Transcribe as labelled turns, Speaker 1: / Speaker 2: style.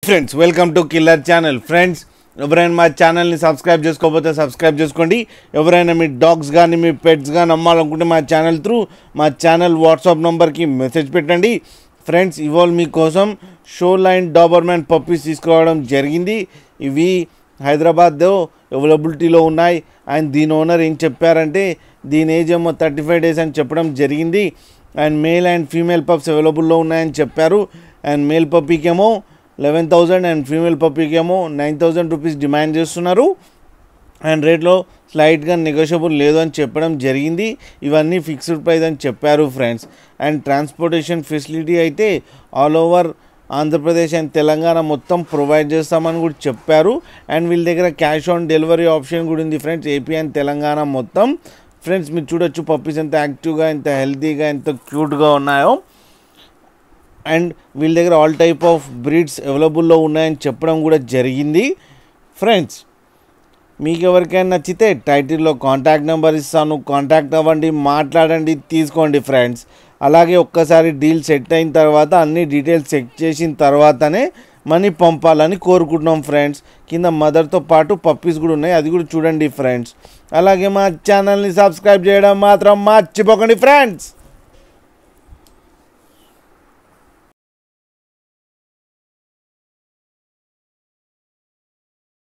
Speaker 1: Friends welcome to killer channel. Friends ఎవరైనా మా ఛానల్ని సబ్స్క్రైబ్ చేసుకోకపోతే సబ్స్క్రైబ్ చేసుకోండి. ఎవరైనా మీ డాగ్స్ కానీ మీ పెట్స్ కానీ అమ్మాలనుకుంటే మా ఛానల్ త్రూ మా ఛానల్ వాట్సాప్ నెంబర్కి మెసేజ్ పెట్టండి. ఫ్రెండ్స్ ఇవాళ మీకోసం షో లైన్ డాబర్మ్యాన్ పప్పీస్ తీసుకురావడం జరిగింది. ఇవి హైదరాబాద్లో అవైలబిలిటీలో ఉన్నాయి. అండ్ దీని ఓనర్ ఏం చెప్పారంటే దీని ఏజ్ ఏమో 35 days అని చెప్పడం జరిగింది. And male and female pups అవైలబుల్లో ఉన్నాయని చెప్పారు. అండ్ మేల్ పప్పీకేమో 11,000 అండ్ ఫీమేల్ పప్పీకేమో 9,000 రూపీస్ డిమాండ్ చేస్తున్నారు. అండ్ రేట్లో స్లైట్గా నెగోషియబుల్ లేదు అని చెప్పడం జరిగింది. ఇవన్నీ ఫిక్స్డ్ ప్రైస్ అని చెప్పారు ఫ్రెండ్స్. అండ్ ట్రాన్స్పోర్టేషన్ ఫెసిలిటీ అయితే all over Andhra Pradesh and Telangana మొత్తం ప్రొవైడ్ చేస్తామని కూడా చెప్పారు. అండ్ వీళ్ళ దగ్గర క్యాష్ ఆన్ డెలివరీ ఆప్షన్ కూడా ఉంది ఫ్రెండ్స్, ఏపీ అండ్ తెలంగాణ మొత్తం. ఫ్రెండ్స్ మీరు చూడొచ్చు పప్పీస్ ఎంత యాక్టివ్గా, ఎంత హెల్తీగా, ఎంత క్యూట్గా ఉన్నాయో. అండ్ వీళ్ళ దగ్గర ఆల్ టైప్ ఆఫ్ బ్రీడ్స్ అవైలబుల్లో ఉన్నాయని చెప్పడం కూడా జరిగింది. ఫ్రెండ్స్ మీకు ఎవరికైనా నచ్చితే టైటిల్లో కాంటాక్ట్ నెంబర్ ఇస్తాను, కాంటాక్ట్ అవ్వండి, మాట్లాడండి, తీసుకోండి ఫ్రెండ్స్. అలాగే ఒక్కసారి డీల్ సెట్ అయిన తర్వాత అన్ని డీటెయిల్స్ చెక్ చేసిన తర్వాతనే మనీ పంపాలని కోరుకుంటున్నాం ఫ్రెండ్స్. కింద మదర్తో పాటు పప్పీస్ కూడా ఉన్నాయి, అది కూడా చూడండి ఫ్రెండ్స్. అలాగే మా ఛానల్ని సబ్స్క్రైబ్ చేయడం మాత్రం మర్చిపోకండి ఫ్రెండ్స్.